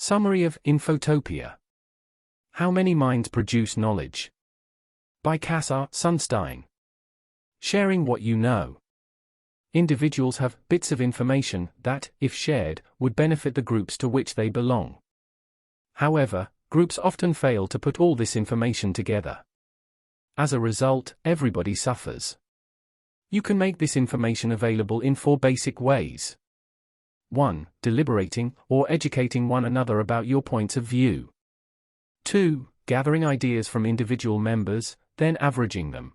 Summary of Infotopia. How many minds produce knowledge? By Sunstein. Sharing what you know. Individuals have bits of information that, if shared, would benefit the groups to which they belong. However, groups often fail to put all this information together. As a result, everybody suffers. You can make this information available in 4 basic ways. 1. Deliberating, or educating one another about your points of view. 2. Gathering ideas from individual members, then averaging them.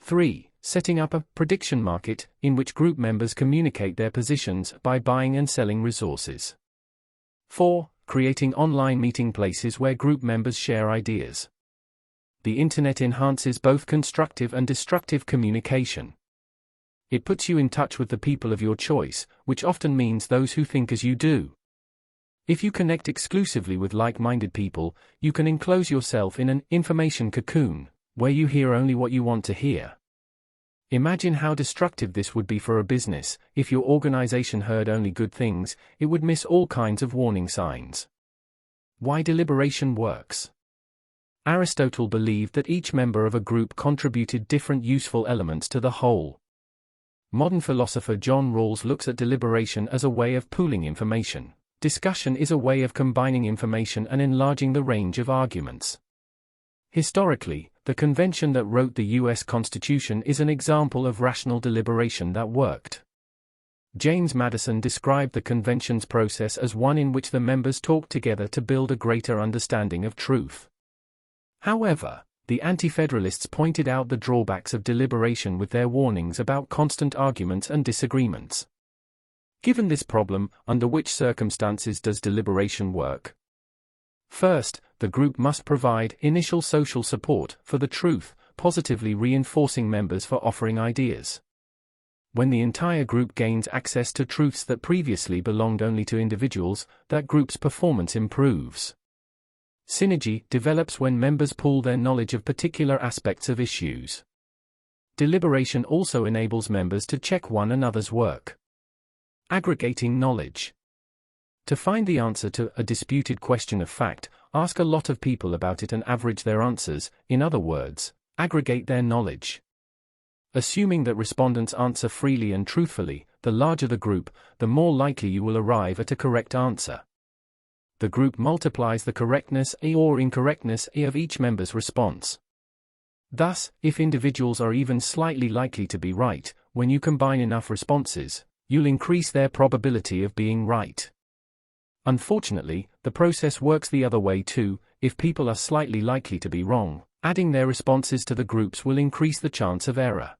3. Setting up a prediction market, in which group members communicate their positions by buying and selling resources. 4. Creating online meeting places where group members share ideas. The Internet enhances both constructive and destructive communication. It puts you in touch with the people of your choice, which often means those who think as you do. If you connect exclusively with like-minded people, you can enclose yourself in an information cocoon, where you hear only what you want to hear. Imagine how destructive this would be for a business. If your organization heard only good things, it would miss all kinds of warning signs. Why deliberation works. Aristotle believed that each member of a group contributed different useful elements to the whole. Modern philosopher John Rawls looks at deliberation as a way of pooling information. Discussion is a way of combining information and enlarging the range of arguments. Historically, the convention that wrote the U.S. Constitution is an example of rational deliberation that worked. James Madison described the convention's process as one in which the members talked together to build a greater understanding of truth. However, the Anti-Federalists pointed out the drawbacks of deliberation with their warnings about constant arguments and disagreements. Given this problem, under which circumstances does deliberation work? First, the group must provide initial social support for the truth, positively reinforcing members for offering ideas. When the entire group gains access to truths that previously belonged only to individuals, that group's performance improves. Synergy develops when members pool their knowledge of particular aspects of issues. Deliberation also enables members to check one another's work. Aggregating knowledge. To find the answer to a disputed question of fact, ask a lot of people about it and average their answers, in other words, aggregate their knowledge. Assuming that respondents answer freely and truthfully, the larger the group, the more likely you will arrive at a correct answer. The group multiplies the correctness or incorrectness of each member's response. Thus, if individuals are even slightly likely to be right, when you combine enough responses, you'll increase their probability of being right. Unfortunately, the process works the other way too. If people are slightly likely to be wrong, adding their responses to the groups will increase the chance of error.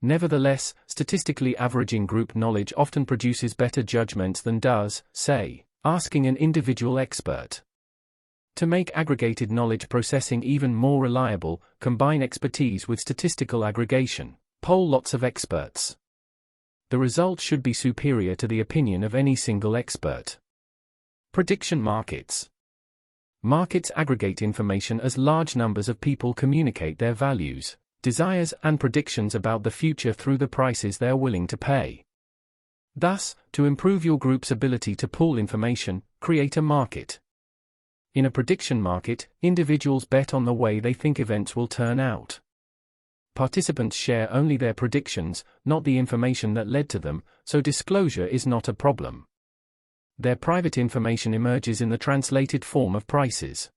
Nevertheless, statistically averaging group knowledge often produces better judgments than does, say, asking an individual expert. To make aggregated knowledge processing even more reliable, combine expertise with statistical aggregation. Poll lots of experts. The result should be superior to the opinion of any single expert. Prediction markets. Markets aggregate information as large numbers of people communicate their values, desires, and predictions about the future through the prices they are willing to pay. Thus, to improve your group's ability to pool information, create a market. In a prediction market, individuals bet on the way they think events will turn out. Participants share only their predictions, not the information that led to them, so disclosure is not a problem. Their private information emerges in the translated form of prices.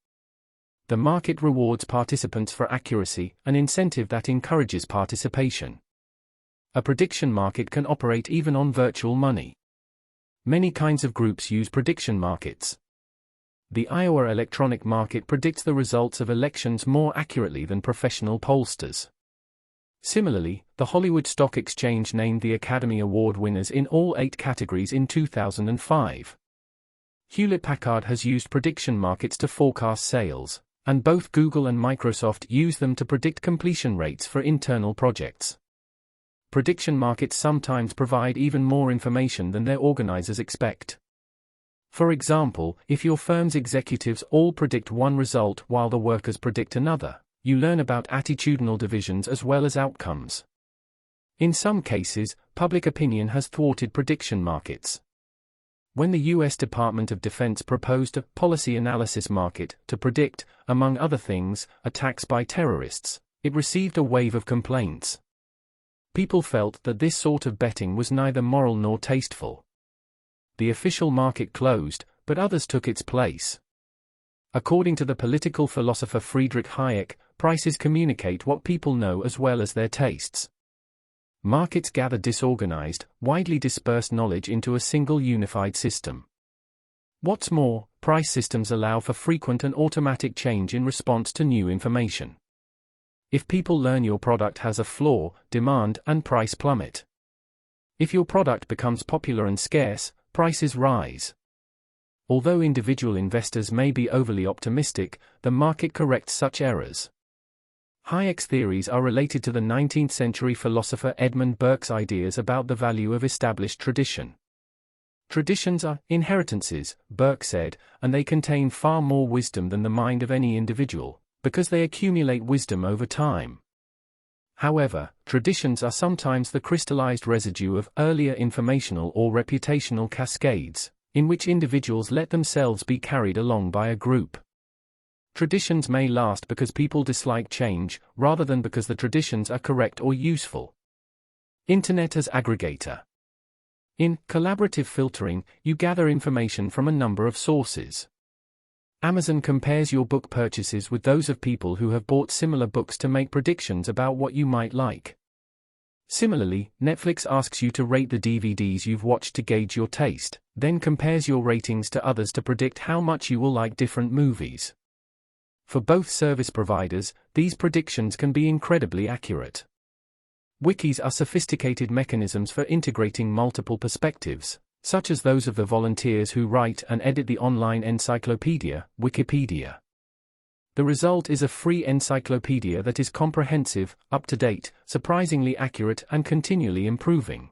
The market rewards participants for accuracy, an incentive that encourages participation. A prediction market can operate even on virtual money. Many kinds of groups use prediction markets. The Iowa electronic market predicts the results of elections more accurately than professional pollsters. Similarly, the Hollywood Stock Exchange named the Academy Award winners in all 8 categories in 2005. Hewlett-Packard has used prediction markets to forecast sales, and both Google and Microsoft use them to predict completion rates for internal projects. Prediction markets sometimes provide even more information than their organizers expect. For example, if your firm's executives all predict one result while the workers predict another, you learn about attitudinal divisions as well as outcomes. In some cases, public opinion has thwarted prediction markets. When the U.S. Department of Defense proposed a policy analysis market to predict, among other things, attacks by terrorists, it received a wave of complaints. People felt that this sort of betting was neither moral nor tasteful. The official market closed, but others took its place. According to the political philosopher Friedrich Hayek, prices communicate what people know as well as their tastes. Markets gather disorganized, widely dispersed knowledge into a single unified system. What's more, price systems allow for frequent and automatic change in response to new information. If people learn your product has a flaw, demand and price plummet. If your product becomes popular and scarce, prices rise. Although individual investors may be overly optimistic, the market corrects such errors. Hayek's theories are related to the 19th century philosopher Edmund Burke's ideas about the value of established tradition. Traditions are inheritances, Burke said, and they contain far more wisdom than the mind of any individual, because they accumulate wisdom over time. However, traditions are sometimes the crystallized residue of earlier informational or reputational cascades, in which individuals let themselves be carried along by a group. Traditions may last because people dislike change, rather than because the traditions are correct or useful. Internet as aggregator. In collaborative filtering, you gather information from a number of sources. Amazon compares your book purchases with those of people who have bought similar books to make predictions about what you might like. Similarly, Netflix asks you to rate the DVDs you've watched to gauge your taste, then compares your ratings to others to predict how much you will like different movies. For both service providers, these predictions can be incredibly accurate. Wikis are sophisticated mechanisms for integrating multiple perspectives, such as those of the volunteers who write and edit the online encyclopedia, Wikipedia. The result is a free encyclopedia that is comprehensive, up-to-date, surprisingly accurate and continually improving.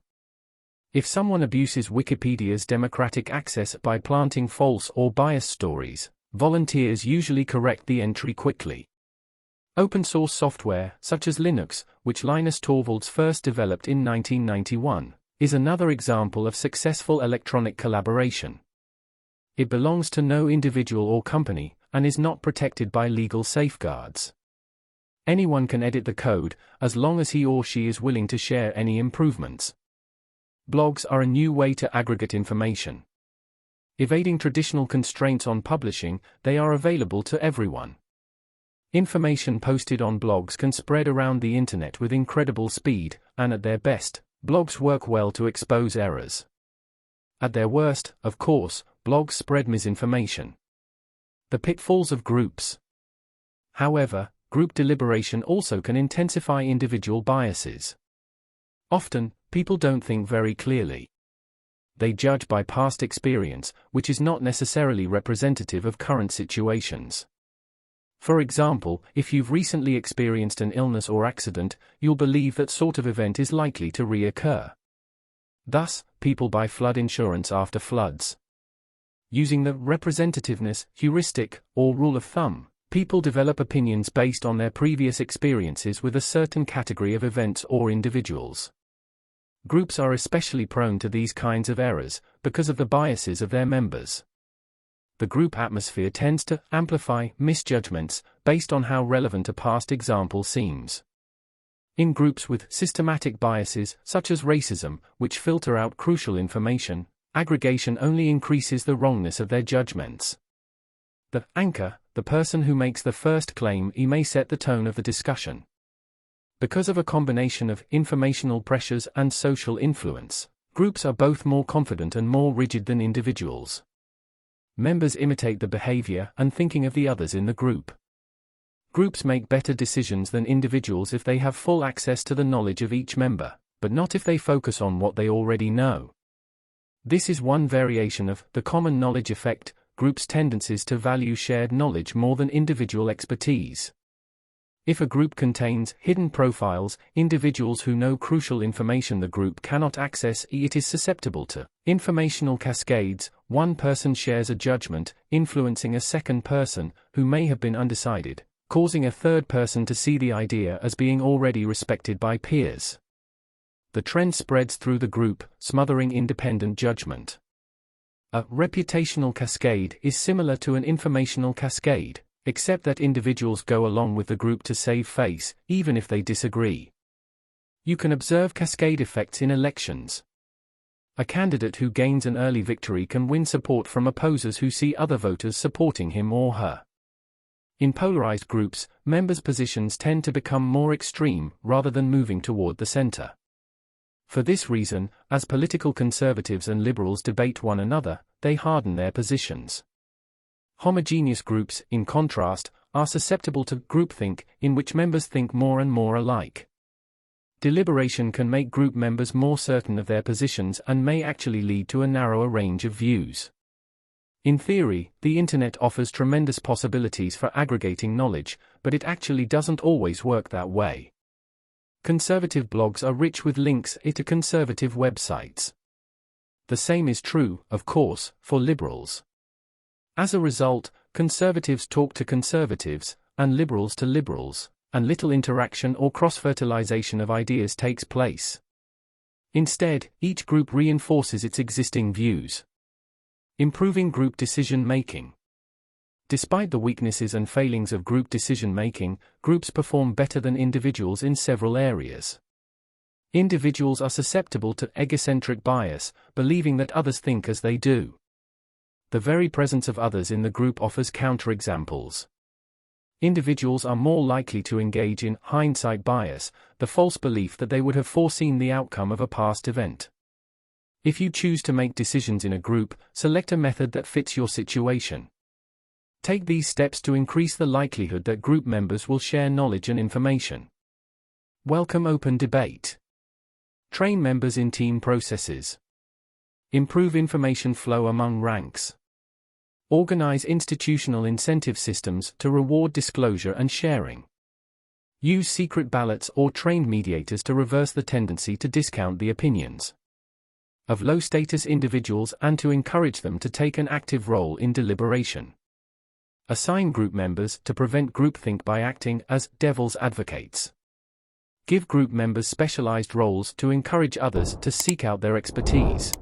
If someone abuses Wikipedia's democratic access by planting false or biased stories, volunteers usually correct the entry quickly. Open-source software, such as Linux, which Linus Torvalds first developed in 1991, is another example of successful electronic collaboration. It belongs to no individual or company, and is not protected by legal safeguards. Anyone can edit the code, as long as he or she is willing to share any improvements. Blogs are a new way to aggregate information. Evading traditional constraints on publishing, they are available to everyone. Information posted on blogs can spread around the internet with incredible speed, and at their best, blogs work well to expose errors. At their worst, of course, blogs spread misinformation. The pitfalls of groups. However, group deliberation also can intensify individual biases. Often, people don't think very clearly. They judge by past experience, which is not necessarily representative of current situations. For example, if you've recently experienced an illness or accident, you'll believe that sort of event is likely to reoccur. Thus, people buy flood insurance after floods. Using the representativeness heuristic, or rule of thumb, people develop opinions based on their previous experiences with a certain category of events or individuals. Groups are especially prone to these kinds of errors, because of the biases of their members. The group atmosphere tends to amplify misjudgments, based on how relevant a past example seems. In groups with systematic biases, such as racism, which filter out crucial information, aggregation only increases the wrongness of their judgments. The anchor, the person who makes the first claim, may set the tone of the discussion. Because of a combination of informational pressures and social influence, groups are both more confident and more rigid than individuals. Members imitate the behavior and thinking of the others in the group. Groups make better decisions than individuals if they have full access to the knowledge of each member, but not if they focus on what they already know. This is one variation of the common knowledge effect, groups' tendencies to value shared knowledge more than individual expertise. If a group contains hidden profiles, individuals who know crucial information the group cannot access, it is susceptible to informational cascades. One person shares a judgment, influencing a second person, who may have been undecided, causing a third person to see the idea as being already respected by peers. The trend spreads through the group, smothering independent judgment. A reputational cascade is similar to an informational cascade, except that individuals go along with the group to save face, even if they disagree. You can observe cascade effects in elections. A candidate who gains an early victory can win support from opposers who see other voters supporting him or her. In polarized groups, members' positions tend to become more extreme rather than moving toward the center. For this reason, as political conservatives and liberals debate one another, they harden their positions. Homogeneous groups, in contrast, are susceptible to groupthink, in which members think more and more alike. Deliberation can make group members more certain of their positions and may actually lead to a narrower range of views. In theory, the internet offers tremendous possibilities for aggregating knowledge, but it actually doesn't always work that way. Conservative blogs are rich with links to conservative websites. The same is true, of course, for liberals. As a result, conservatives talk to conservatives, and liberals to liberals, and little interaction or cross-fertilization of ideas takes place. Instead, each group reinforces its existing views. Improving group decision-making. Despite the weaknesses and failings of group decision-making, groups perform better than individuals in several areas. Individuals are susceptible to egocentric bias, believing that others think as they do. The very presence of others in the group offers counterexamples. Individuals are more likely to engage in hindsight bias, the false belief that they would have foreseen the outcome of a past event. If you choose to make decisions in a group, select a method that fits your situation. Take these steps to increase the likelihood that group members will share knowledge and information. Welcome open debate. Train members in team processes. Improve information flow among ranks. Organize institutional incentive systems to reward disclosure and sharing. Use secret ballots or trained mediators to reverse the tendency to discount the opinions of low-status individuals and to encourage them to take an active role in deliberation. Assign group members to prevent groupthink by acting as devil's advocates. Give group members specialized roles to encourage others to seek out their expertise.